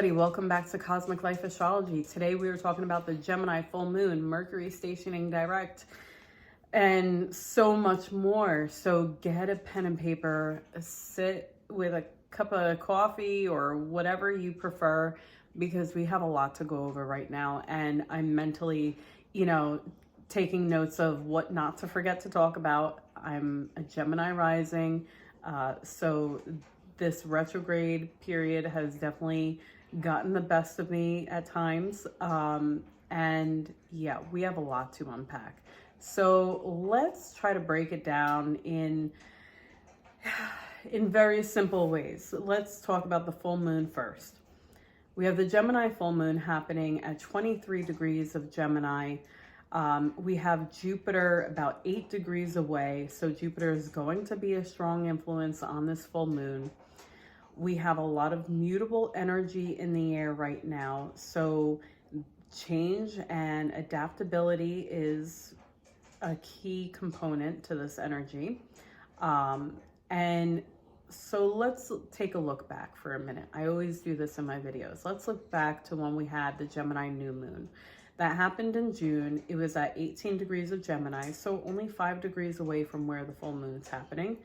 everybody, welcome back to Cosmic Life Astrology. Today we are talking about the Gemini full moon, Mercury stationing direct, and so much more. So get a pen and paper, sit with a cup of coffee or whatever you prefer, because we have a lot to go over right now. And I'm mentally, taking notes of what not to forget to talk about. I'm a Gemini rising, so this retrograde period has definitely gotten the best of me at times. And yeah, we have a lot to unpack. So let's try to break it down in very simple ways. Let's talk about the full moon first. We have the Gemini full moon happening at 23 degrees of Gemini. We have Jupiter about 8 degrees away. So Jupiter is going to be a strong influence on this full moon. We have a lot of mutable energy in the air right now. So change and adaptability is a key component to this energy. And so let's take a look back for a minute. I always do this in my videos. Let's look back to when we had the Gemini new moon. That happened in June. It was at 18 degrees of Gemini, so only 5 degrees away from where the full moon's happening.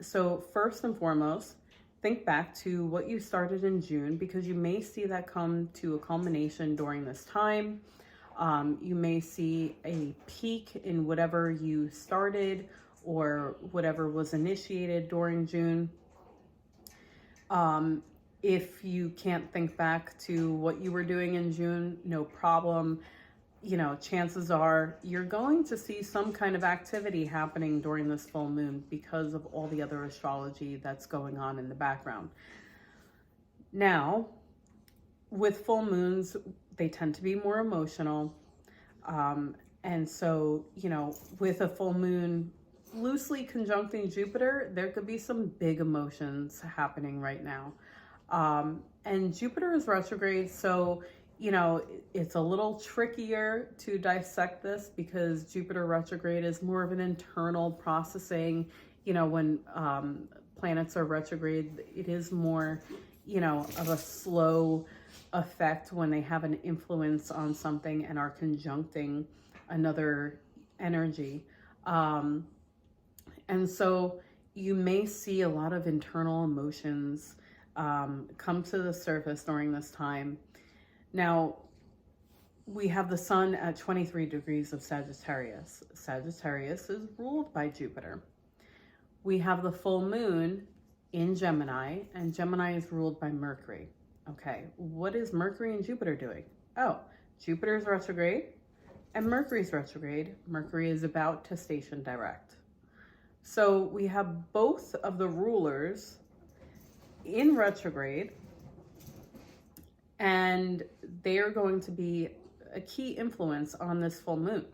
So first and foremost, think back to what you started in June, because you may see that come to a culmination during this time. You may see a peak in whatever you started or whatever was initiated during June. If you can't think back to what you were doing in June, no problem. Chances are you're going to see some kind of activity happening during this full moon because of all the other astrology that's going on in the background. Now, with full moons, they tend to be more emotional. And so, with a full moon loosely conjuncting Jupiter, there could be some big emotions happening right now. And Jupiter is retrograde, so it's a little trickier to dissect this because Jupiter retrograde is more of an internal processing. When planets are retrograde, it is more, of a slow effect when they have an influence on something and are conjuncting another energy. And so you may see a lot of internal emotions come to the surface during this time. Now, we have the sun at 23 degrees of Sagittarius. Sagittarius is ruled by Jupiter. We have the full moon in Gemini, and Gemini is ruled by Mercury. Okay, what is Mercury and Jupiter doing? Oh, Jupiter's retrograde and Mercury's retrograde. Mercury is about to station direct. So we have both of the rulers in retrograde, and they are going to be a key influence on this full moon.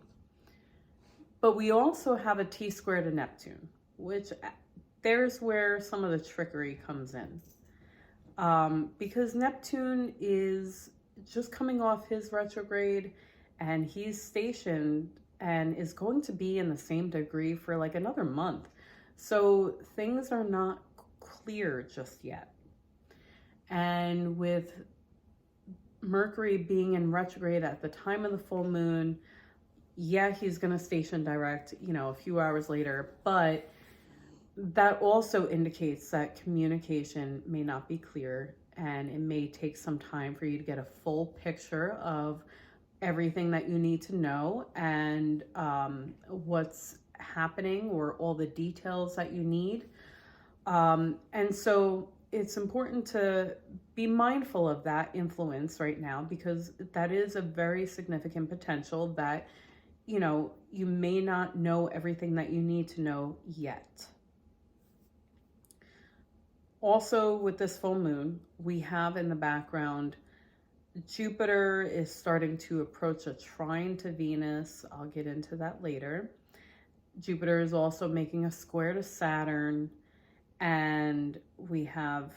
But we also have a T-square to Neptune, which there's where some of the trickery comes in. Because Neptune is just coming off his retrograde, and he's stationed and is going to be in the same degree for like another month. So things are not clear just yet. And with Mercury being in retrograde at the time of the full moon, yeah, he's going to station direct, a few hours later, but that also indicates that communication may not be clear, and it may take some time for you to get a full picture of everything that you need to know and what's happening, or all the details that you need. And so it's important to be mindful of that influence right now, because that is a very significant potential that, you may not know everything that you need to know yet. Also, with this full moon, we have in the background, Jupiter is starting to approach a trine to Venus. I'll get into that later. Jupiter is also making a square to Saturn. And we have,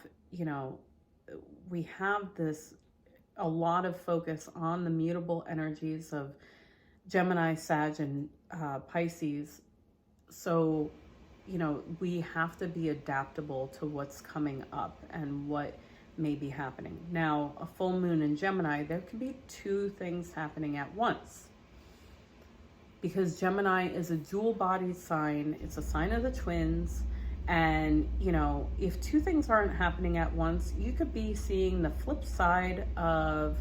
a lot of focus on the mutable energies of Gemini, Sag, and Pisces. So, we have to be adaptable to what's coming up and what may be happening. Now, a full moon in Gemini, there could be two things happening at once. Because Gemini is a dual-bodied sign, it's a sign of the twins, and, you know, if two things aren't happening at once, you could be seeing the flip side of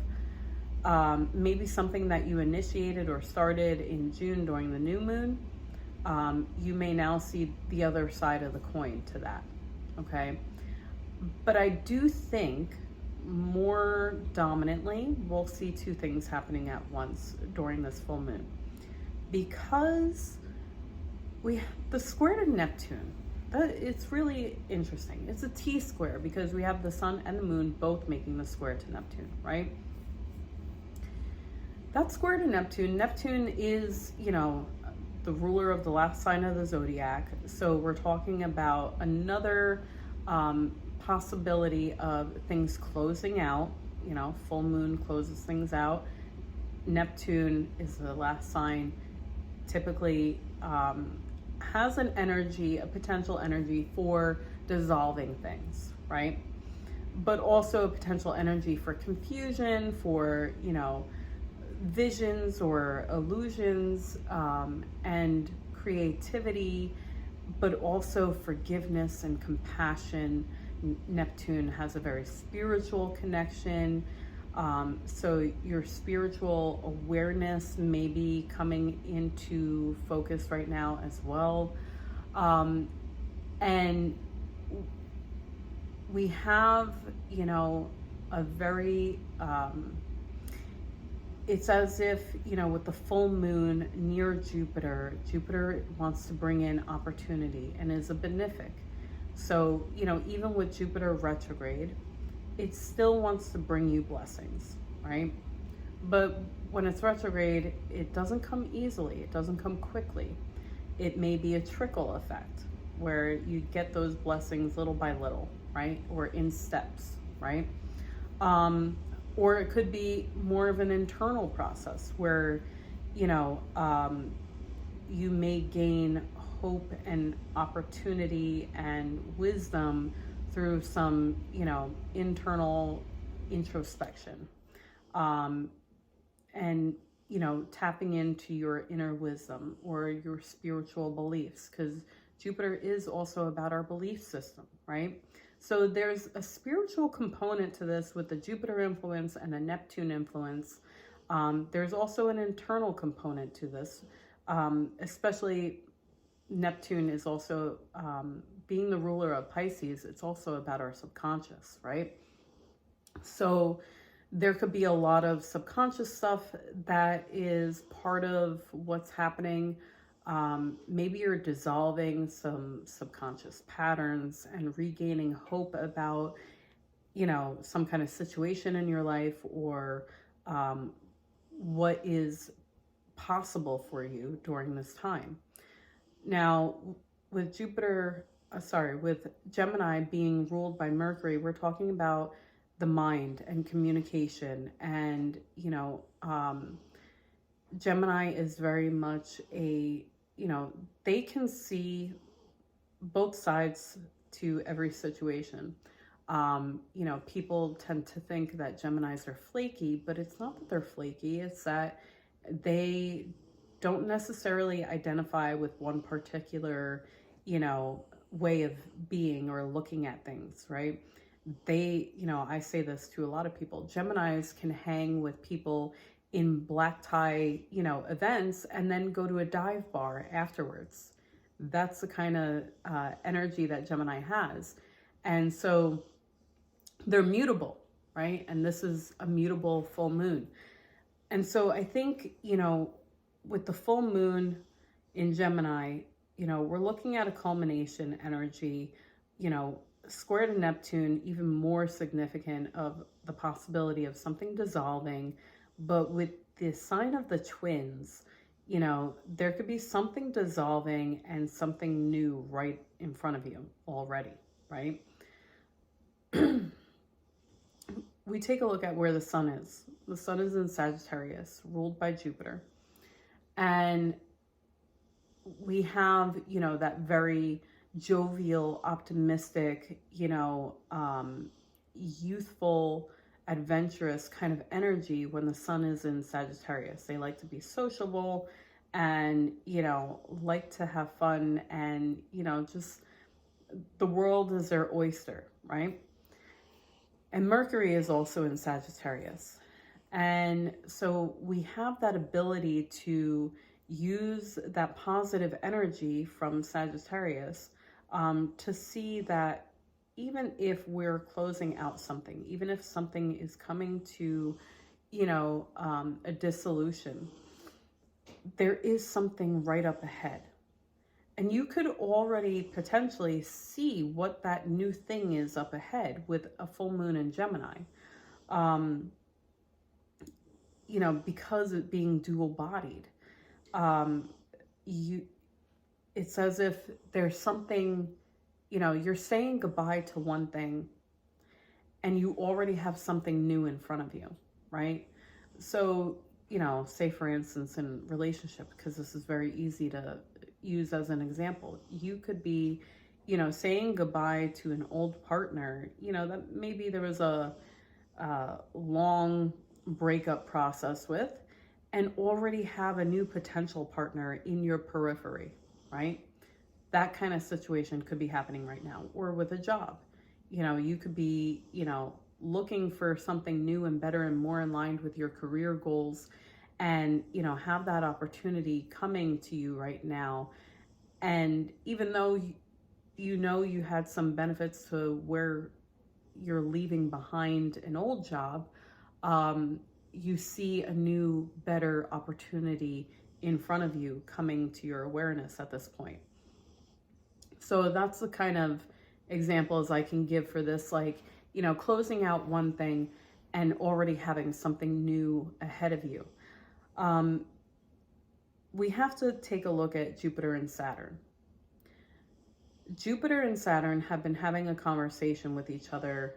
maybe something that you initiated or started in June during the new moon. You may now see the other side of the coin to that, okay? But I do think more dominantly, we'll see two things happening at once during this full moon. Because we have the square to Neptune, it's really interesting. It's a T-square because we have the sun and the moon both making the square to Neptune, right? That square to Neptune, Neptune is, you know, the ruler of the last sign of the zodiac. So we're talking about another possibility of things closing out. You know, full moon closes things out. Neptune is the last sign, typically has an energy, a potential energy for dissolving things, right? But also a potential energy for confusion, for, you know, visions or illusions, and creativity, but also forgiveness and compassion. Neptune has a very spiritual connection. So your spiritual awareness may be coming into focus right now as well. And we have, you know, a very, it's as if, you know, with the full moon near Jupiter, Jupiter wants to bring in opportunity and is a benefic. So, you know, even with Jupiter retrograde, it still wants to bring you blessings, right? But when it's retrograde, it doesn't come easily. It doesn't come quickly. It may be a trickle effect where you get those blessings little by little, right? Or in steps, right? Or it could be more of an internal process where, you know, you may gain hope and opportunity and wisdom through some, you know, internal introspection, and, you know, tapping into your inner wisdom or your spiritual beliefs, because Jupiter is also about our belief system, right? So there's a spiritual component to this with the Jupiter influence and the Neptune influence. There's also an internal component to this, especially Neptune is also, being the ruler of Pisces, it's also about our subconscious, right? So there could be a lot of subconscious stuff that is part of what's happening. Maybe you're dissolving some subconscious patterns and regaining hope about, you know, some kind of situation in your life, or what is possible for you during this time. Now, with with Gemini being ruled by Mercury, we're talking about the mind and communication. And, you know, Gemini is very much a, you know, they can see both sides to every situation. You know, people tend to think that Geminis are flaky, but it's not that they're flaky. It's that they don't necessarily identify with one particular, you know, way of being or looking at things, right? They, you know, I say this to a lot of people, Geminis can hang with people in black tie, you know, events and then go to a dive bar afterwards. That's the kind of energy that Gemini has. And so they're mutable, right? And this is a mutable full moon. And so I think, you know, with the full moon in Gemini, you know, we're looking at a culmination energy, you know, square to Neptune, even more significant of the possibility of something dissolving. But with the sign of the twins, you know, there could be something dissolving and something new right in front of you already, right? We take a look at where the sun is. The sun is in Sagittarius, ruled by Jupiter. And we have, you know, that very jovial, optimistic, you know, youthful, adventurous kind of energy when the sun is in Sagittarius. They like to be sociable and, like to have fun and, just the world is their oyster, right? And Mercury is also in Sagittarius. And so we have that ability to use that positive energy from Sagittarius to see that even if we're closing out something, even if something is coming to, a dissolution, there is something right up ahead. And you could already potentially see what that new thing is up ahead with a full moon in Gemini. Because it being dual bodied, it's as if there's something, you're saying goodbye to one thing and you already have something new in front of you, right? So, say for instance in relationship, because this is very easy to use as an example, you could be, saying goodbye to an old partner, that maybe there was a long breakup process with, and already have a new potential partner in your periphery, right? That kind of situation could be happening right now. Or with a job, you could be, looking for something new and better and more aligned with your career goals, and, have that opportunity coming to you right now. And even though you had some benefits to where you're leaving behind an old job, you see a new, better opportunity in front of you coming to your awareness at this point. So that's the kind of examples I can give for this, like, closing out one thing and already having something new ahead of you. We have to take a look at Jupiter and Saturn. Jupiter and Saturn have been having a conversation with each other.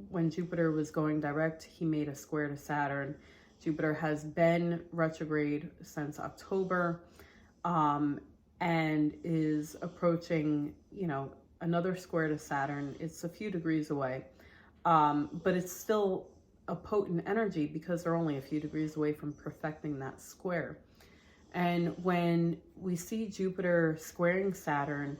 When Jupiter was going direct, he made a square to Saturn. Jupiter has been retrograde since October, and is approaching, another square to Saturn. It's a few degrees away, but it's still a potent energy because they're only a few degrees away from perfecting that square. And when we see Jupiter squaring Saturn,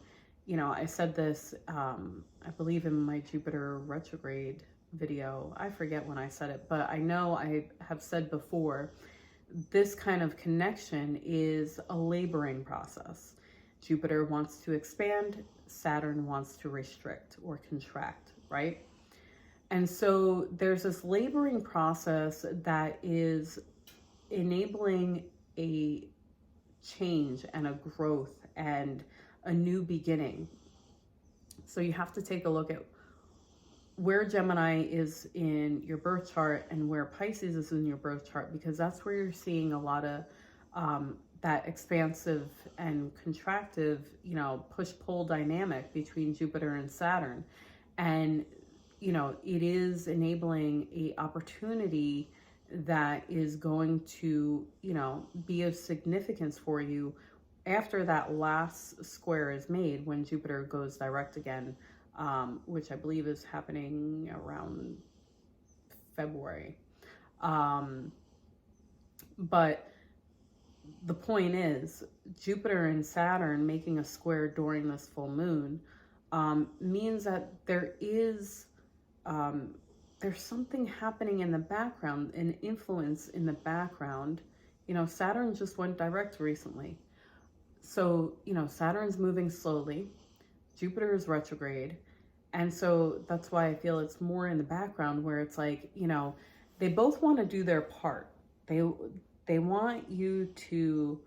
I said this, I believe in my Jupiter retrograde video. I forget when I said it, but I know I have said before, this kind of connection is a laboring process. Jupiter wants to expand, Saturn wants to restrict or contract, right? And so there's this laboring process that is enabling a change and a growth and a new beginning. So you have to take a look at where Gemini is in your birth chart and where Pisces is in your birth chart, because that's where you're seeing a lot of that expansive and contractive, push-pull dynamic between Jupiter and Saturn. And, it is enabling a opportunity that is going to, be of significance for you after that last square is made, when Jupiter goes direct again, which I believe is happening around February. But the point is, Jupiter and Saturn making a square during this full moon means that there is there's something happening in the background, an influence in the background. Saturn just went direct recently. So, Saturn's moving slowly, Jupiter is retrograde. And so that's why I feel it's more in the background, where it's like, they both want to do their part. They want you to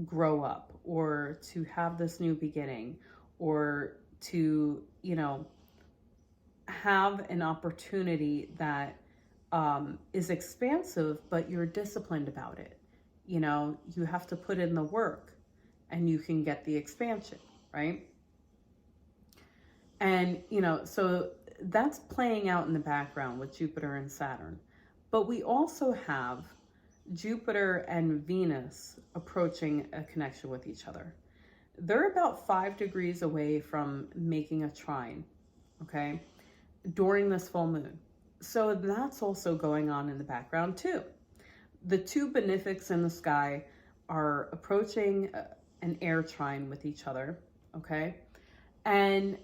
grow up, or to have this new beginning, or to, have an opportunity that is expansive, but you're disciplined about it. You have to put in the work and you can get the expansion, right? And, so that's playing out in the background with Jupiter and Saturn. But we also have Jupiter and Venus approaching a connection with each other. They're about 5 degrees away from making a trine, okay? during this full moon. So that's also going on in the background too. The two benefics in the sky are approaching an air trine with each other, okay? And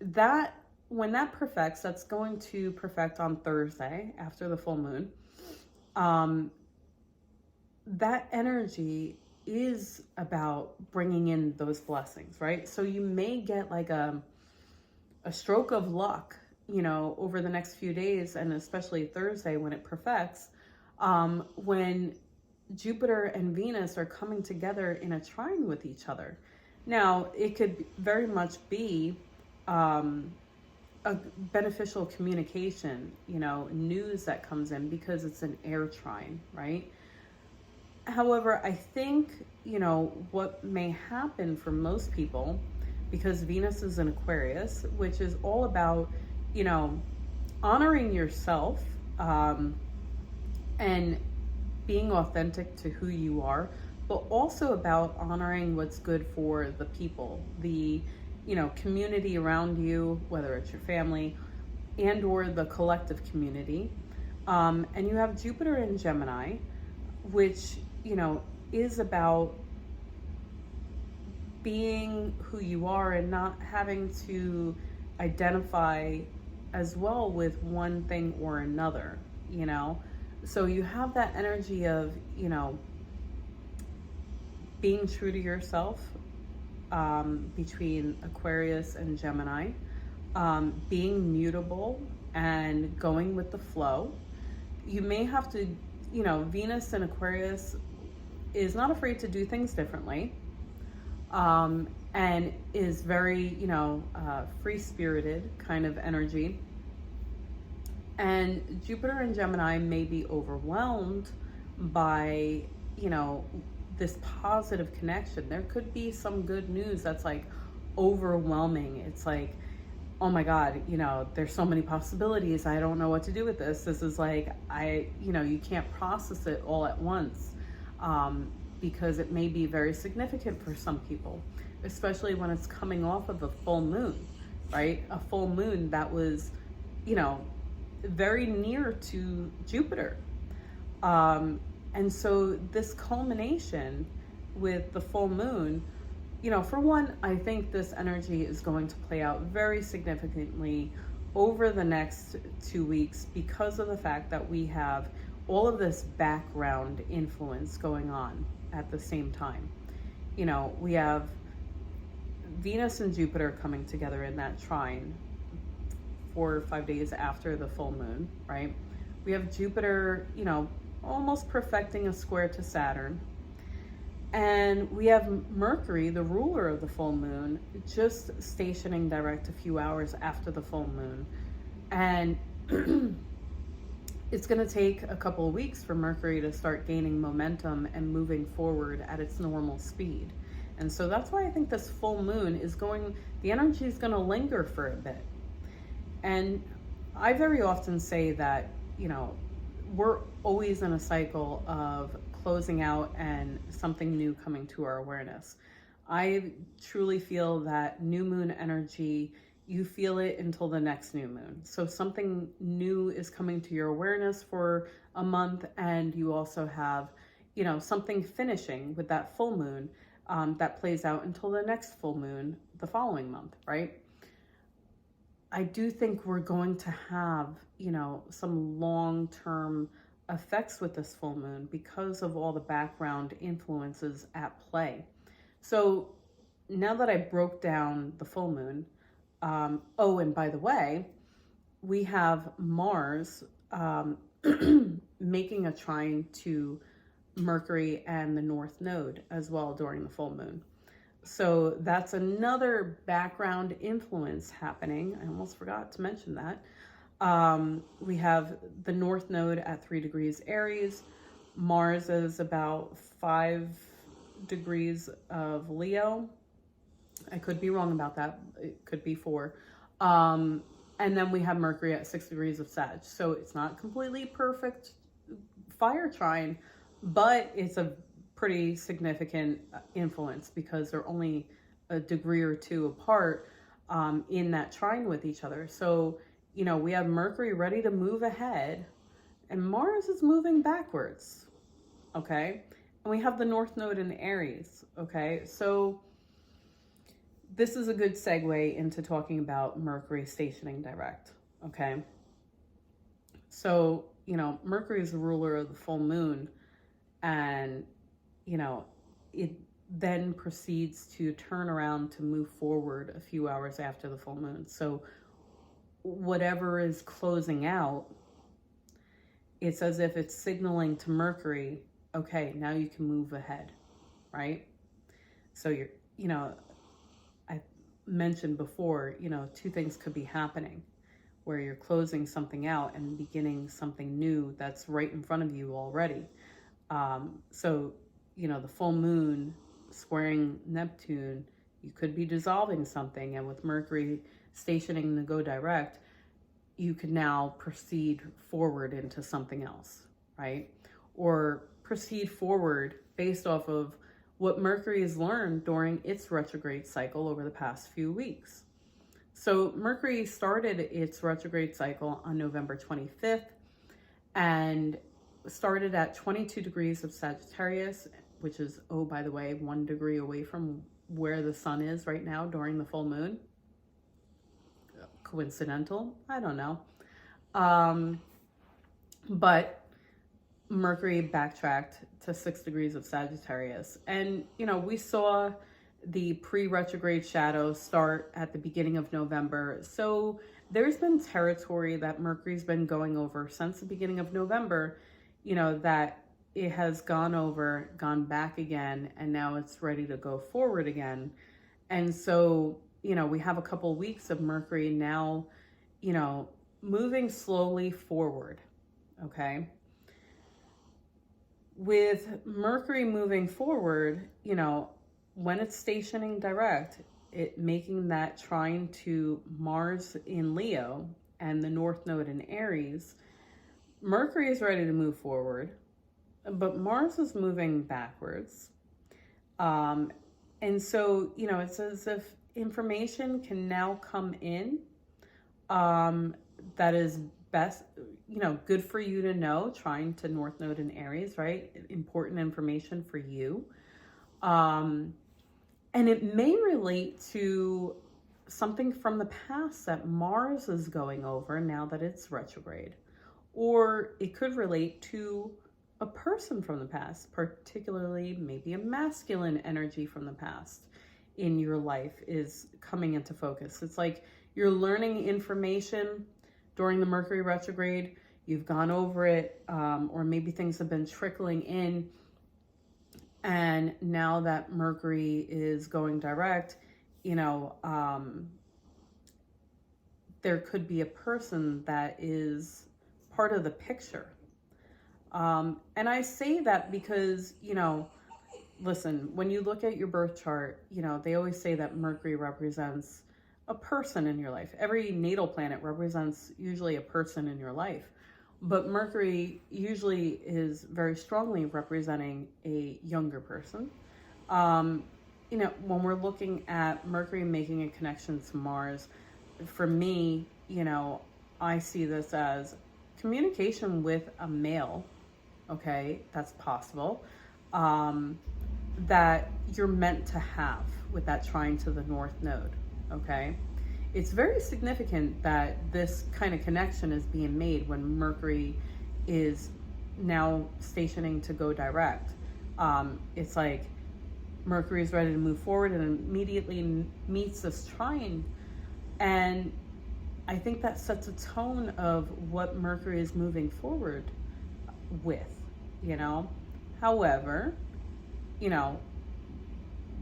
that, when that perfects, that's going to perfect on Thursday after the full moon. That energy is about bringing in those blessings, right? So you may get like a stroke of luck, you know, over the next few days, and especially Thursday when it perfects, when Jupiter and Venus are coming together in a trine with each other. Now, it could very much be a beneficial communication, you know, news that comes in because it's an air trine, right? However, I think, you know, what may happen for most people, because Venus is in Aquarius, which is all about, you know, honoring yourself, and being authentic to who you are, but also about honoring what's good for the people, the, you know, community around you, whether it's your family and or the collective community. And you have Jupiter in Gemini, which, you know, is about being who you are and not having to identify as well with one thing or another, you know? So you have that energy of, you know, being true to yourself, between Aquarius and Gemini, being mutable and going with the flow. You may have to, you know, Venus in Aquarius is not afraid to do things differently, and is very, you know, free-spirited kind of energy. And Jupiter and Gemini may be overwhelmed by, you know, this positive connection. There could be some good news that's like overwhelming. It's like, oh my God, you know, there's so many possibilities. I don't know what to do with this. This is like, you know, you can't process it all at once, because it may be very significant for some people, especially when it's coming off of a full moon, right? A full moon that was, you know, very near to Jupiter. And so this culmination with the full moon, you know, for one, I think this energy is going to play out very significantly over the next 2 weeks because of the fact that we have all of this background influence going on at the same time. You know, we have Venus and Jupiter coming together in that trine 4 or 5 days after the full moon, right? We have Jupiter, you know, almost perfecting a square to Saturn. And we have Mercury, the ruler of the full moon, just stationing direct a few hours after the full moon. And it's going to take a couple of weeks for Mercury to start gaining momentum and moving forward at its normal speed. And so that's why I think this full moon is the energy is going to linger for a bit. And I very often say that, you know, we're always in a cycle of closing out and something new coming to our awareness. I truly feel that new moon energy, you feel it until the next new moon. So something new is coming to your awareness for a month, and you also have, you know, something finishing with that full moon, that plays out until the next full moon the following month, right? I do think we're going to have, you know, some long-term effects with this full moon because of all the background influences at play. So now that I broke down the full moon, oh, and by the way, we have Mars making a trine to Mercury and the North Node as well during the full moon. So that's another background influence happening. I almost forgot to mention that. We have the North Node at 3 degrees Aries. Mars is about 5 degrees of Leo. I could be wrong about that. It could be 4. And then we have Mercury at 6 degrees of Sag. So it's not completely perfect fire trine, but it's a pretty significant influence because they're only a degree or two apart in that trine with each other. So, we have Mercury ready to move ahead and Mars is moving backwards. Okay. And we have the North Node in Aries. Okay. So this is a good segue into talking about Mercury stationing direct. Okay. So, Mercury is the ruler of the full moon, and, it then proceeds to turn around to move forward a few hours after the full moon. So whatever is closing out, it's as if it's signaling to Mercury, okay, now you can move ahead, right? So I mentioned before, two things could be happening, where you're closing something out and beginning something new that's right in front of you already. So, the full moon squaring Neptune, you could be dissolving something, and with Mercury stationing to go direct, you could now proceed forward into something else, right? Or proceed forward based off of what Mercury has learned during its retrograde cycle over the past few weeks. So Mercury started its retrograde cycle on November 25th and started at 22 degrees of Sagittarius, which is, oh, by the way, 1 degree away from where the sun is right now during the full moon. Coincidental? I don't know. But Mercury backtracked to 6 degrees of Sagittarius. And, we saw the pre-retrograde shadow start at the beginning of November. So there's been territory that Mercury's been going over since the beginning of November, that it has gone over, gone back again, and now it's ready to go forward again. And so, we have a couple weeks of Mercury now, moving slowly forward, okay? With Mercury moving forward, when it's stationing direct, it making that trine to Mars in Leo and the North Node in Aries, Mercury is ready to move forward, but Mars is moving backwards. And so, it's as if information can now come in that is best, good for you to know, trine to North Node in Aries, right? Important information for you. And it may relate to something from the past that Mars is going over now that it's retrograde. Or it could relate to a person from the past, particularly maybe a masculine energy from the past in your life is coming into focus. It's like you're learning information during the Mercury retrograde, you've gone over it, or maybe things have been trickling in. And now that Mercury is going direct, there could be a person that is part of the picture. And I say that because, listen, when you look at your birth chart, they always say that Mercury represents a person in your life. Every natal planet represents usually a person in your life. But Mercury usually is very strongly representing a younger person. When we're looking at Mercury making a connection to Mars, for me, I see this as communication with a male, okay, that's possible, that you're meant to have with that trine to the North Node, okay? It's very significant that this kind of connection is being made when Mercury is now stationing to go direct. It's like Mercury is ready to move forward and immediately meets this trine. And I think that sets a tone of what Mercury is moving forward with, However,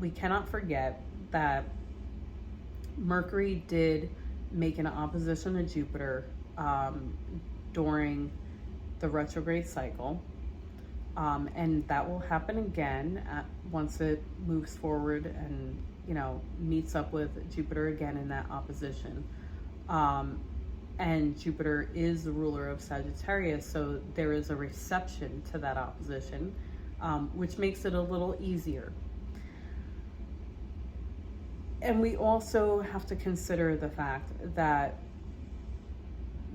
we cannot forget that Mercury did make an opposition to Jupiter during the retrograde cycle. And that will happen again once it moves forward and, meets up with Jupiter again in that opposition. And Jupiter is the ruler of Sagittarius, so there is a reception to that opposition, which makes it a little easier. And we also have to consider the fact that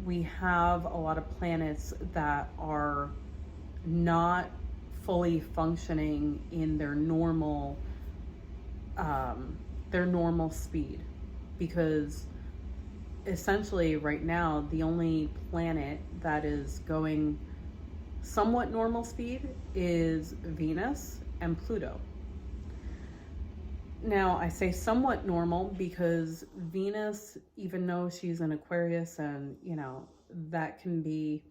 we have a lot of planets that are not fully functioning in their normal speed, because essentially right now the only planet that is going somewhat normal speed is Venus and Pluto. Now, I say somewhat normal because Venus, even though she's in Aquarius and, that can be,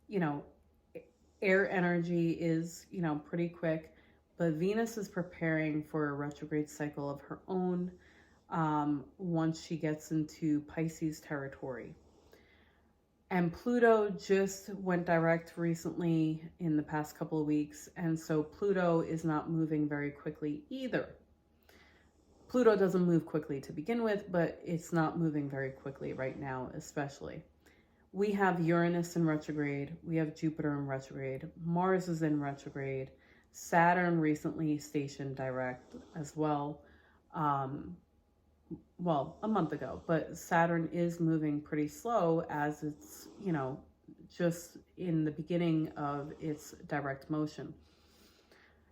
you know, air energy is, pretty quick, but Venus is preparing for a retrograde cycle of her own once she gets into Pisces territory. And Pluto just went direct recently in the past couple of weeks, and so Pluto is not moving very quickly either. Pluto doesn't move quickly to begin with, but it's not moving very quickly right now, especially. We have Uranus in retrograde. We have Jupiter in retrograde. Mars is in retrograde. Saturn recently stationed direct as well. Well, a month ago, but Saturn is moving pretty slow as it's, just in the beginning of its direct motion.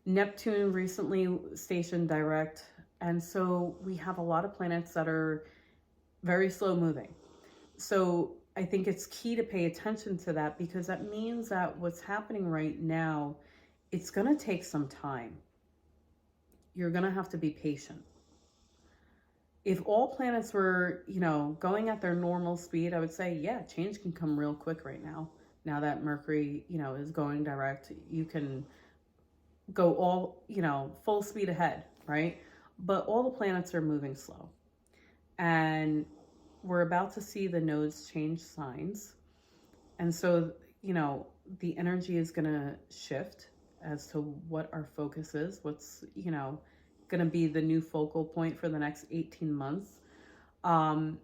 Neptune recently stationed direct. And so we have a lot of planets that are very slow moving. So I think it's key to pay attention to that, because that means that what's happening right now, it's going to take some time. You're going to have to be patient. If all planets were, going at their normal speed, I would say, yeah, change can come real quick right now. Now that Mercury, is going direct, you can go all, full speed ahead, right? But all the planets are moving slow. And we're about to see the nodes change signs. And so, the energy is going to shift as to what our focus is, what's, going to be the new focal point for the next 18 months. And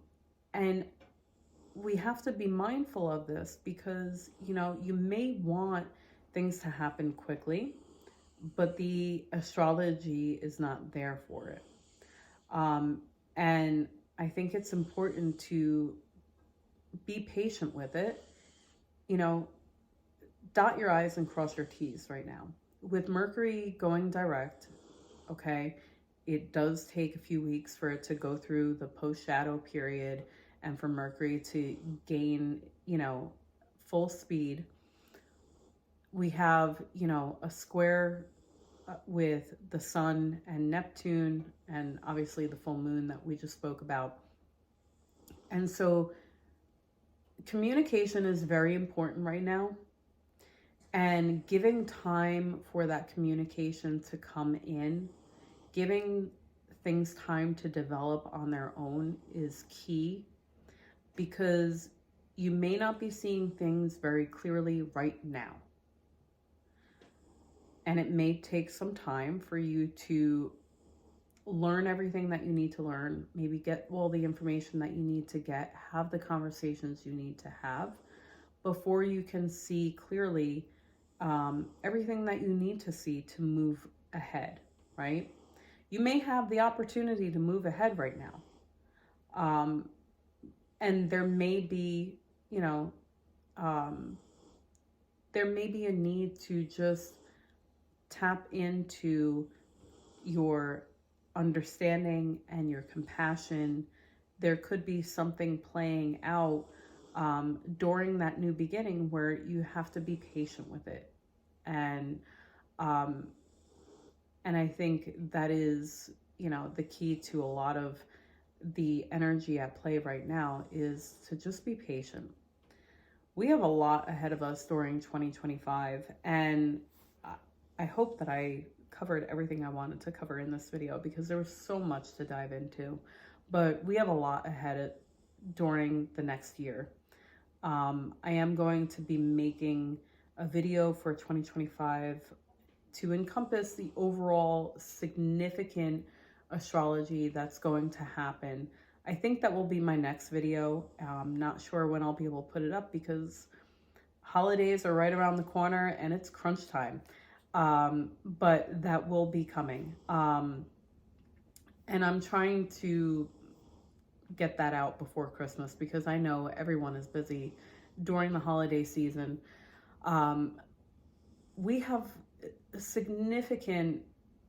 we have to be mindful of this because, you may want things to happen quickly, but the astrology is not there for it. And I think it's important to be patient with it. Dot your I's and cross your T's right now. With Mercury going direct, okay, it does take a few weeks for it to go through the post-shadow period and for Mercury to gain, full speed. We have, a square with the Sun and Neptune, and obviously the full moon that we just spoke about. And so communication is very important right now, and giving time for that communication to come in, giving things time to develop on their own is key, because you may not be seeing things very clearly right now. And it may take some time for you to learn everything that you need to learn, maybe get all the information that you need to get, have the conversations you need to have before you can see clearly everything that you need to see to move ahead, right? You may have the opportunity to move ahead right now. And there may be, there may be a need to just tap into your understanding and your compassion. There could be something playing out during that new beginning where you have to be patient with it. And I think that is, the key to a lot of the energy at play right now is to just be patient. We have a lot ahead of us during 2025, and I hope that I covered everything I wanted to cover in this video, because there was so much to dive into, but we have a lot ahead during the next year. I am going to be making a video for 2025 to encompass the overall significant astrology that's going to happen. I think that will be my next video. I'm not sure when I'll be able to put it up because holidays are right around the corner and it's crunch time. But that will be coming. And I'm trying to get that out before Christmas because I know everyone is busy during the holiday season. We have significant,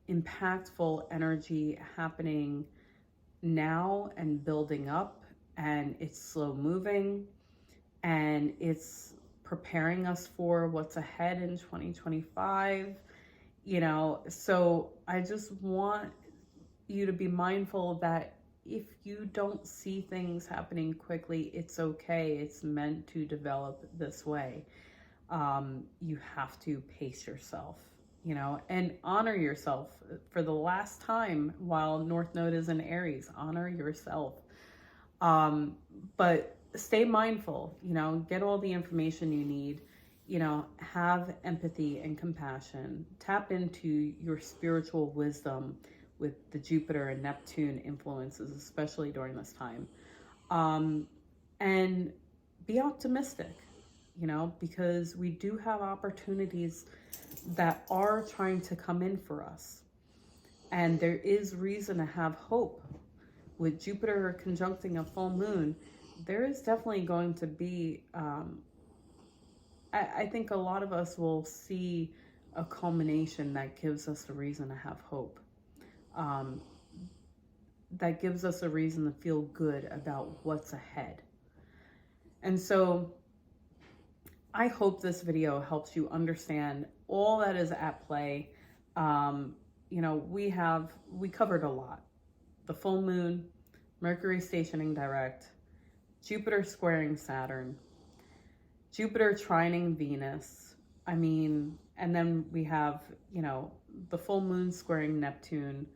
impactful energy happening now and building up, and it's slow moving, and it's preparing us for what's ahead in 2025. So I just want you to be mindful that if you don't see things happening quickly, it's okay. It's meant to develop this way. You have to pace yourself, and honor yourself for the last time while North Node is in Aries. Honor yourself. But stay mindful, get all the information you need, have empathy and compassion. Tap into your spiritual wisdom with the Jupiter and Neptune influences, especially during this time. And be optimistic, because we do have opportunities that are trying to come in for us. And there is reason to have hope. With Jupiter conjuncting a full moon, there is definitely going to be, I think a lot of us will see a culmination that gives us a reason to have hope. That gives us a reason to feel good about what's ahead. And so I hope this video helps you understand all that is at play. We covered a lot. The full moon, Mercury stationing direct, Jupiter squaring Saturn, Jupiter trining Venus. And then we have, the full moon squaring Neptune.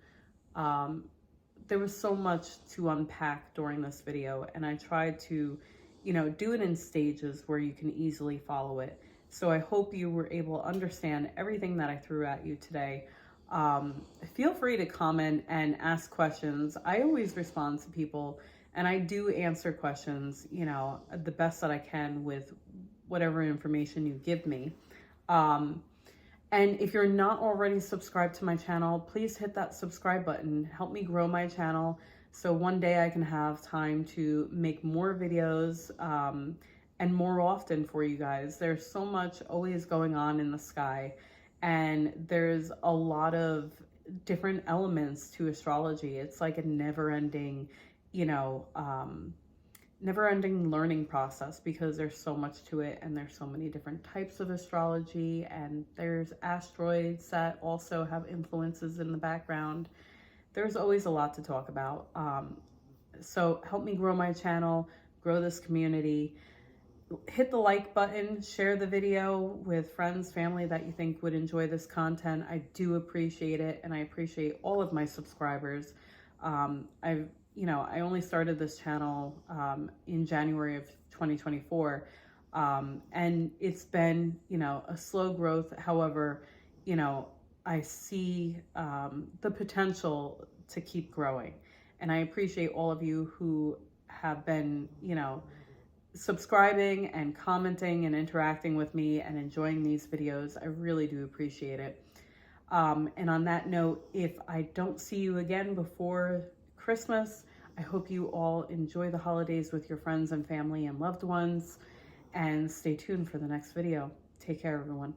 There was so much to unpack during this video, and I tried to, do it in stages where you can easily follow it. So I hope you were able to understand everything that I threw at you today. Feel free to comment and ask questions. I always respond to people, and I do answer questions, the best that I can with whatever information you give me. And if you're not already subscribed to my channel, please hit that subscribe button. Help me grow my channel so one day I can have time to make more videos and more often for you guys. There's so much always going on in the sky, and there's a lot of different elements to astrology. It's like a never-ending, never-ending learning process, because there's so much to it, and there's so many different types of astrology, and there's asteroids that also have influences in the background. There's always a lot to talk about. So help me grow my channel, grow this community. Hit the like button, share the video with friends, family that you think would enjoy this content. I do appreciate it, and I appreciate all of my subscribers. I only started this channel in January of 2024, and it's been, a slow growth. However, I see the potential to keep growing, and I appreciate all of you who have been, subscribing and commenting and interacting with me and enjoying these videos. I really do appreciate it. And on that note, if I don't see you again before Christmas, I hope you all enjoy the holidays with your friends and family and loved ones, and stay tuned for the next video. Take care, everyone.